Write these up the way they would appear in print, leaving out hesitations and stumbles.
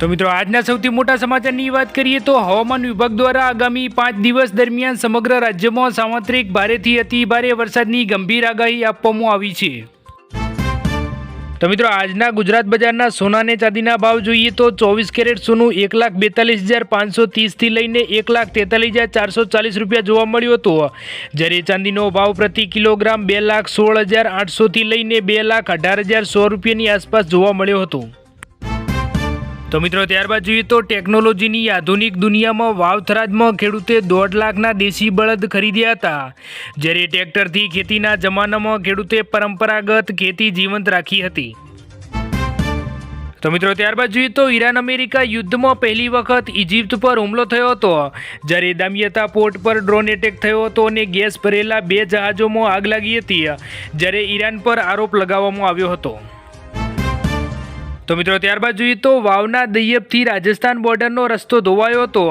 તો મિત્રો આજના સૌથી મોટા સમાચારની વાત કરીએ તો હવામાન વિભાગ દ્વારા આગામી 5 દિવસ દરમિયાન સમગ્ર રાજ્યમાં સાર્વત્રિક ભારેથી અતિ ભારે વરસાદની ગંભીર આગાહી આપવામાં આવી છે। તો મિત્રો આજના ગુજરાત બજારના સોના અને ચાંદીના ભાવ જોઈએ તો 24 કેરેટ સોનું 1,42,530 થી લઈને 1,43,440 રૂપિયા જોવા મળ્યું હતું, જ્યારે ચાંદીનો ભાવ પ્રતિ કિલોગ્રામ 2,16,800 થી લઈને 2,18,100 રૂપિયાની આસપાસ જોવા મળ્યો હતો। તો મિત્રો ત્યારબાદ જોઈએ તો ટેકનોલોજીની આધુનિક દુનિયામાં વાવથરાજમાં ખેડૂતે 1.5 લાખના દેશી બળદ ખરીદ્યા હતા, જ્યારે ટ્રેક્ટરથી ખેતીના જમાનામાં ખેડૂતે પરંપરાગત ખેતી જીવંત રાખી હતી। તો મિત્રો ત્યારબાદ જોઈએ તો ઈરાન અમેરિકા યુદ્ધમાં પહેલી વખત ઇજિપ્ત પર હુમલો થયો હતો, જ્યારે દામિયતા પોર્ટ પર ડ્રોન એટેક થયો હતો અને ગેસ ભરેલા 2 જહાજોમાં આગ લાગી હતી, જ્યારે ઈરાન પર આરોપ લગાવવામાં આવ્યો હતો। તો મિત્રો ત્યારબાદ જોઈએ તો વાવના દૈયબથી રાજસ્થાન બોર્ડરનો રસ્તો ધોવાયો હતો,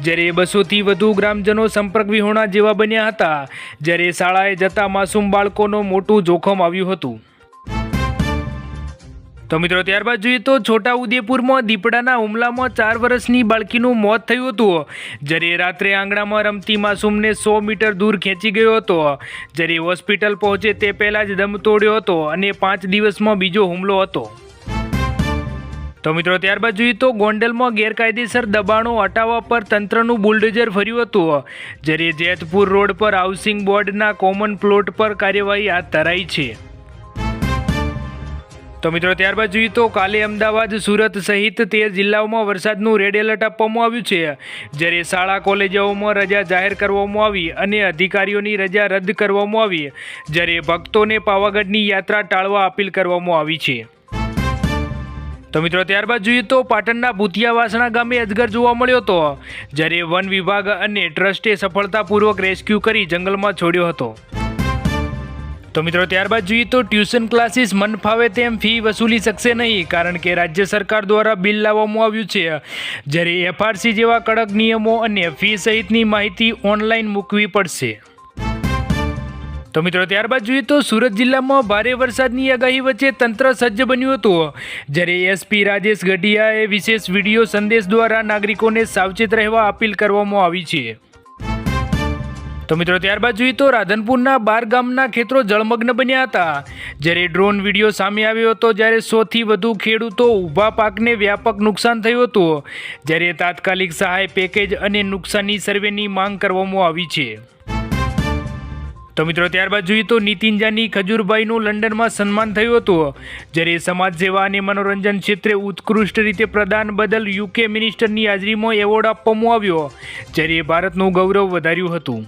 જ્યારે 200થી વધુ ગ્રામજનો સંપર્ક વિહોણા જેવા બન્યા હતા, જ્યારે શાળાએ જતા માસૂમ બાળકોનું મોટું જોખમ આવ્યું હતું। તો મિત્રો ત્યારબાદ જોઈએ તો છોટાઉદેપુરમાં દીપડાના હુમલામાં 4 વર્ષની બાળકીનું મોત થયું હતું, જ્યારે રાત્રે આંગણામાં રમતી માસૂમને 100 મીટર દૂર ખેંચી ગયો હતો, જ્યારે હોસ્પિટલ પહોંચે તે પહેલાં જ દમ તોડ્યો હતો અને 5 દિવસમાં બીજો હુમલો હતો। તો મિત્રો ત્યારબાદ જોઈએ તો ગોંડલમાં ગેરકાયદેસર દબાણો હટાવવા પર તંત્રનું બુલડોઝર ફર્યું હતું, જ્યારે જેતપુર રોડ પર હાઉસિંગ બોર્ડના કોમન પ્લોટ પર કાર્યવાહી હાથ ધરાઈ છે। તો મિત્રો ત્યારબાદ જોઈએ તો કાલે અમદાવાદ, સુરત સહિત 13 જિલ્લાઓમાં વરસાદનું રેડ એલર્ટ આપવામાં આવ્યું છે, જ્યારે શાળા કોલેજોમાં રજા જાહેર કરવામાં આવી અને અધિકારીઓની રજા રદ કરવામાં આવી, જ્યારે ભક્તોને પાવાગઢની યાત્રા ટાળવા અપીલ કરવામાં આવી છે। તો મિત્રો ત્યારબાદ જોઈએ તો પાટણના ભૂતિયા વાસણા ગામે અજગર જોવા મળ્યો હતો, જ્યારે વન વિભાગ અને ટ્રસ્ટે સફળતાપૂર્વક રેસ્ક્યુ કરી જંગલમાં છોડ્યો હતો। તો મિત્રો ત્યારબાદ જોઈએ તો ટ્યુશન ક્લાસીસ મન ફાવે તેમ ફી વસૂલી શકશે નહીં, કારણ કે રાજ્ય સરકાર દ્વારા બિલ લાવવામાં આવ્યું છે, જ્યારે FRC જેવા કડક નિયમો અને ફી સહિતની માહિતી ઓનલાઈન મૂકવી પડશે। તો મિત્રો ત્યારબાદ જોઈએ તો સુરત જિલ્લામાં ભારે વરસાદની આગાહી વચ્ચે તંત્ર સજ્જ બન્યું હતું, જ્યારે SP રાજેશ ગઢિયાએ વિશેષ વિડીયો સંદેશ દ્વારા નાગરિકોને સાવચેત રહેવા અપીલ કરવામાં આવી છે। તો મિત્રો ત્યારબાદ જોઈએ તો રાધનપુરના 12 ગામના ખેતરો જળમગ્ન બન્યા હતા, જ્યારે ડ્રોન વિડીયો સામે આવ્યો હતો, જ્યારે 100થી વધુ ખેડૂતો ઊભા પાકને વ્યાપક નુકસાન થયું હતું, જ્યારે તાત્કાલિક સહાય પેકેજ અને નુકસાની સર્વેની માંગ કરવામાં આવી છે। તો મિત્રો ત્યારબાદ જોઈએ તો નીતિન જાની ખજૂરભાઈનું લંડનમાં સન્માન થયું હતું, જ્યારે સમાજ સેવા અને મનોરંજન ક્ષેત્રે ઉત્કૃષ્ટ રીતે પ્રદાન બદલ UK મિનિસ્ટરની હાજરીમાં એવોર્ડ આપવામાં આવ્યો, જ્યારે ભારતનું ગૌરવ વધાર્યું હતું।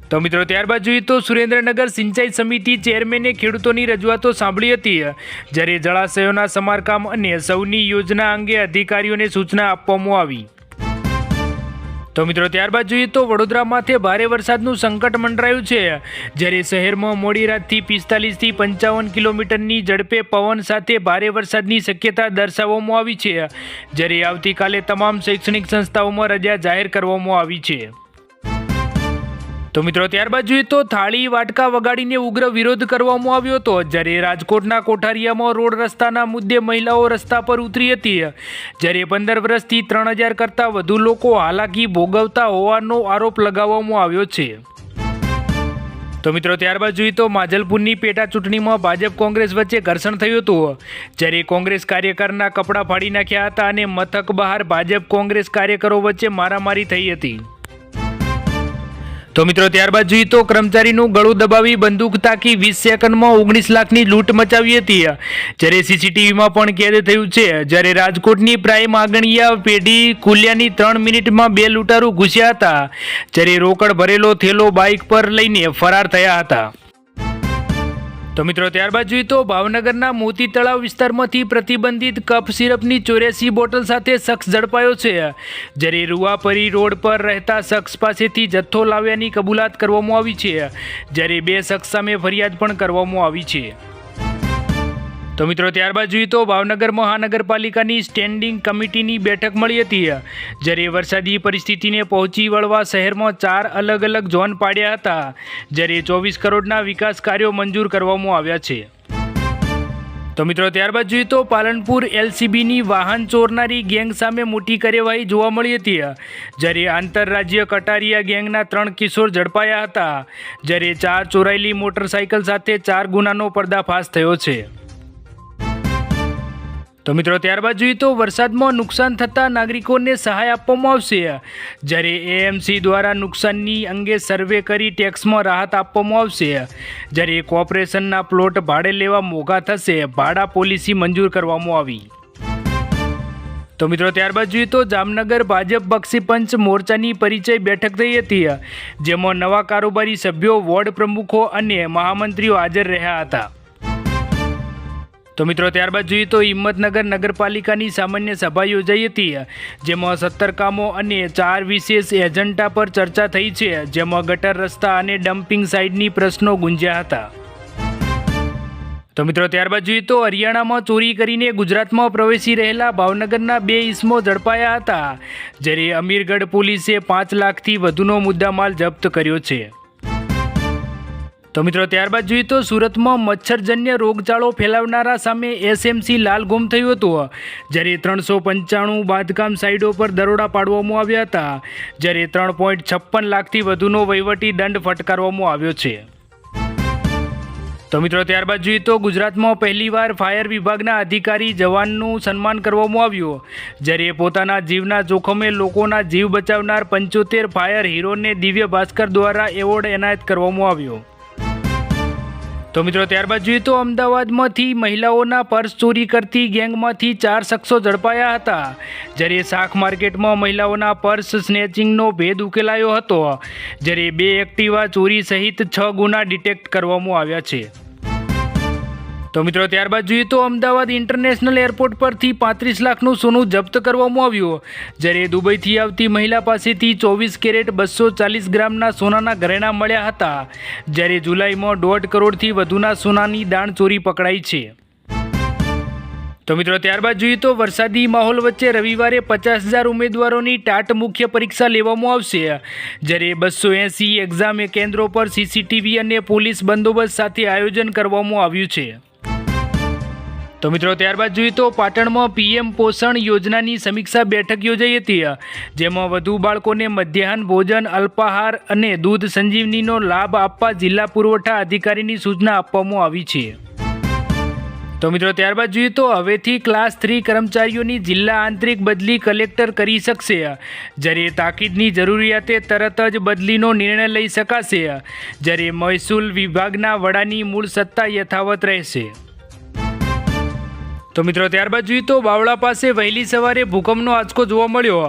તો મિત્રો ત્યારબાદ જોઈએ તો સુરેન્દ્રનગર સિંચાઈ સમિતિ ચેરમેને ખેડૂતોની રજૂઆતો સાંભળી હતી, જ્યારે જળાશયોના સમારકામ અને સૌની યોજના અંગે અધિકારીઓને સૂચના આપવામાં આવી। તો મિત્રો ત્યારબાદ જોઈએ તો વડોદરામાંથી ભારે વરસાદનું સંકટ મંડરાયું છે, જ્યારે શહેરમાં મોડી રાતથી 45થી 55 કિલોમીટરની ઝડપે પવન સાથે ભારે વરસાદની શક્યતા દર્શાવવામાં આવી છે, જ્યારે આવતીકાલે તમામ શૈક્ષણિક સંસ્થાઓમાં રજા જાહેર કરવામાં આવી છે। તો મિત્રો ત્યારબાદ જોઈએ તો થાળી વાટકા વગાડીને ઉગ્ર વિરોધ કરવામાં આવ્યો હતો, જ્યારે રાજકોટના કોઠારિયામાં રોડ રસ્તાના મુદ્દે મહિલાઓ રસ્તા પર ઉતરી હતી, જ્યારે 15 વર્ષથી 3000 કરતાં વધુ લોકો હાલાકી ભોગવતા હોવાનો આરોપ લગાવવામાં આવ્યો છે। તો મિત્રો ત્યારબાદ જોઈએ તો માજલપુરની પેટા ચૂંટણીમાં ભાજપ કોંગ્રેસ વચ્ચે ઘર્ષણ થયું હતું, જ્યારે કોંગ્રેસ કાર્યકરના કપડાં ફાડી નાખ્યા હતા અને મથક બહાર ભાજપ કોંગ્રેસ કાર્યકરો વચ્ચે મારામારી થઈ હતી। તો મિત્રો ત્યારબાદ જોઈએ તો કર્મચારીનું ગળું દબાવી બંદૂક તાકી 20 સેકન્ડમાં 19 લાખની લૂંટ મચાવી હતી, જ્યારે CCTVમાં પણ કેદ થયું છે, જ્યારે રાજકોટની પ્રાઇમ આગણિયા પેઢી ખુલ્યાની 3 મિનિટમાં 2 લૂંટારૂ ઘૂસ્યા હતા, જ્યારે રોકડ ભરેલો થેલો બાઇક પર લઈને ફરાર થયા હતા। તો મિત્રો ત્યારબાદ જોઈએ તો ભાવનગરના મોતી તળાવ વિસ્તારમાંથી પ્રતિબંધિત કફ સિરપની 84 બોટલ સાથે શખ્સ ઝડપાયો છે, જ્યારે રૂવાપરી રોડ પર રહેતા શખ્સ પાસેથી જથ્થો લાવ્યાની કબૂલાત કરવામાં આવી છે, જ્યારે 2 શખ્સ સામે ફરિયાદ પણ કરવામાં આવી છે। તો મિત્રો ત્યારબાદ જોઈએ તો ભાવનગર મહાનગરપાલિકાની સ્ટેન્ડિંગ કમિટીની બેઠક મળી હતી, જ્યારે વરસાદી પરિસ્થિતિને પહોંચી વળવા શહેરમાં 4 અલગ અલગ ઝોન પાડ્યા હતા, જ્યારે 24 કરોડના વિકાસ કાર્યો મંજૂર કરવામાં આવ્યા છે। તો મિત્રો ત્યારબાદ જોઈએ તો પાલનપુર એલસીબીની વાહન ચોરનારી ગેંગ સામે મોટી કાર્યવાહી જોવા મળી હતી, જ્યારે આંતરરાજ્ય કટારિયા ગેંગના 3 કિશોર ઝડપાયા હતા, જ્યારે 4 ચોરાયેલી મોટરસાઇકલ સાથે 4 ગુનાનો પર્દાફાશ થયો છે. તો મિત્રો ત્યારબાદ જોઈએ તો વરસાદમાં નુકસાન થતાં નાગરિકોને સહાય આપવામાં આવશે, જ્યારે એએમસી દ્વારા નુકસાનની અંગે સર્વે કરી ટેક્સમાં રાહત આપવામાં આવશે, જ્યારે કોર્પોરેશનના પ્લોટ ભાડે લેવા મોંઘા થશે, ભાડા પોલિસી મંજૂર કરવામાં આવી. તો મિત્રો ત્યારબાદ જોઈએ તો જામનગર ભાજપ બક્ષી પંચ મોરચાની પરિચય બેઠક થઈ હતી, જેમાં નવા કારોબારી સભ્યો, વોર્ડ પ્રમુખો અને મહામંત્રીઓ હાજર રહ્યા હતા. તો મિત્રો ત્યારબાદ જોઈએ તો હિંમતનગર નગરપાલિકાની સામાન્ય સભા યોજાઈ હતી, જેમાં 17 કામો અને 4 વિશેષ એજન્ડા પર ચર્ચા થઈ છે, જેમાં ગટર રસ્તા અને ડમ્પિંગ સાઇટની પ્રશ્નો ગુંજ્યા હતા. તો મિત્રો ત્યારબાદ જોઈએ તો હરિયાણામાં ચોરી કરીને ગુજરાતમાં પ્રવેશી રહેલા ભાવનગરના 2 ઇસમો ઝડપાયા હતા, જ્યારે અમીરગઢ પોલીસે 5 લાખથી વધુનો મુદ્દામાલ જપ્ત કર્યો છે. તો મિત્રો ત્યારબાદ જોઈએ તો સુરતમાં મચ્છરજન્ય રોગચાળો ફેલાવનારા સામે એસએમસી લાલ ગુમ થયું હતું, જ્યારે 395 બાંધકામ સાઇટો પર દરોડા પાડવામાં આવ્યા હતા, જ્યારે 3.56 લાખથી વધુનો વહીવટી દંડ ફટકારવામાં આવ્યો છે. તો મિત્રો ત્યારબાદ જોઈએ તો ગુજરાતમાં પહેલીવાર ફાયર વિભાગના અધિકારી જવાનનું સન્માન કરવામાં આવ્યું, જ્યારે પોતાના જીવના જોખમે લોકોના જીવ બચાવનાર 75 ફાયર હીરોને દિવ્ય ભાસ્કર દ્વારા એવોર્ડ એનાયત કરવામાં આવ્યો. તો મિત્રો ત્યારબાદ જોઈએ તો અમદાવાદમાંથી મહિલાઓના પર્સ ચોરી કરતી ગેંગમાંથી 4 શખ્સો ઝડપાયા હતા, જ્યારે શાક માર્કેટમાં મહિલાઓના પર્સ સ્નેચિંગનો ભેદ ઉકેલાયો હતો, જ્યારે 2 એક્ટિવા ચોરી સહિત 6 ગુના ડિટેક્ટ કરવામાં આવ્યા છે. તો મિત્રો ત્યારબાદ જોઈએ તો અમદાવાદ ઇન્ટરનેશનલ એરપોર્ટ પરથી 35 લાખનું સોનું જપ્ત કરવામાં આવ્યું, જ્યારે દુબઈથી આવતી મહિલા પાસેથી 24 કેરેટ 240 ગ્રામના સોનાના ઘરેણાં મળ્યા હતા, જ્યારે જુલાઈમાં 1.5 કરોડથી વધુના સોનાની દાણ ચોરી પકડાઈ છે. તો મિત્રો ત્યારબાદ જોઈએ તો વરસાદી માહોલ વચ્ચે રવિવારે 50,000 ઉમેદવારોની ટાટ મુખ્ય પરીક્ષા લેવામાં આવશે, જ્યારે 280 એક્ઝામ કેન્દ્રો પર સીસીટીવી અને પોલીસ બંદોબસ્ત સાથે આયોજન કરવામાં આવ્યું છે. તો મિત્રો ત્યારબાદ જોઈએ તો પાટણમાં પીએમ પોષણ યોજનાની સમીક્ષા બેઠક યોજાઈ હતી, જેમાં વધુ બાળકોને મધ્યાહન ભોજન, અલ્પાહાર અને દૂધ સંજીવનીનો લાભ આપવા જિલ્લા પુરવઠા અધિકારીની સૂચના આપવામાં આવી છે. તો મિત્રો ત્યારબાદ જોઈએ તો હવેથી ક્લાસ 3 કર્મચારીઓની જિલ્લા આંતરિક બદલી કલેક્ટર કરી શકશે, જ્યારે તાકીદની જરૂરિયાતે તરત જ બદલીનો નિર્ણય લઈ શકાશે, જ્યારે મહેસૂલ વિભાગના વડાની મૂળ સત્તા યથાવત રહેશે. તો મિત્રો ત્યારબાદ જોઈએ તો બાવળા પાસે વહેલી સવારે ભૂકંપનો આંચકો જોવા મળ્યો,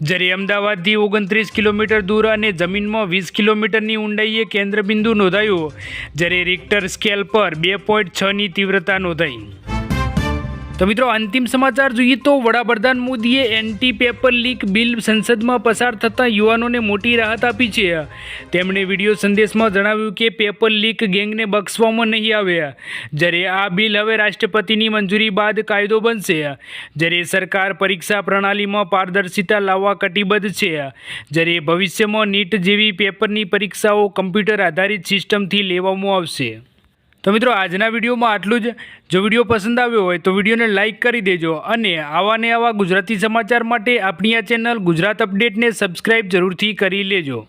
જ્યારે અમદાવાદથી 29 કિલોમીટર દૂર અને જમીનમાં 20 કિલોમીટરની ઊંડાઈએ કેન્દ્રબિંદુ નોંધાયું, જ્યારે રિક્ટર સ્કેલ પર 2.6ની તીવ્રતા નોંધાઈ. તો મિત્રો અંતિમ સમાચાર જોઈએ તો વડાપ્રધાન મોદીએ એન્ટી પેપર લીક બિલ સંસદમાં પસાર થતાં યુવાનોને મોટી રાહત આપી છે. તેમણે વિડીયો સંદેશમાં જણાવ્યું કે પેપર લીક ગેંગને બક્ષવામાં નહીં આવે, જ્યારે આ બિલ હવે રાષ્ટ્રપતિની મંજૂરી બાદ કાયદો બનશે, જ્યારે સરકાર પરીક્ષા પ્રણાલીમાં પારદર્શિતા લાવવા કટિબદ્ધ છે, જ્યારે ભવિષ્યમાં નીટ જેવી પેપરની પરીક્ષાઓ કમ્પ્યુટર આધારિત સિસ્ટમથી લેવામાં આવશે. તો મિત્રો આજના વિડીયોમાં આટલું જ. જો વિડીયો પસંદ આવ્યો હોય તો વિડીયોને લાઇક કરી દેજો, અને આવા ગુજરાતી સમાચાર માટે આપણી આ ચેનલ ગુજરાત અપડેટને સબસ્ક્રાઈબ જરૂરથી કરી લેજો.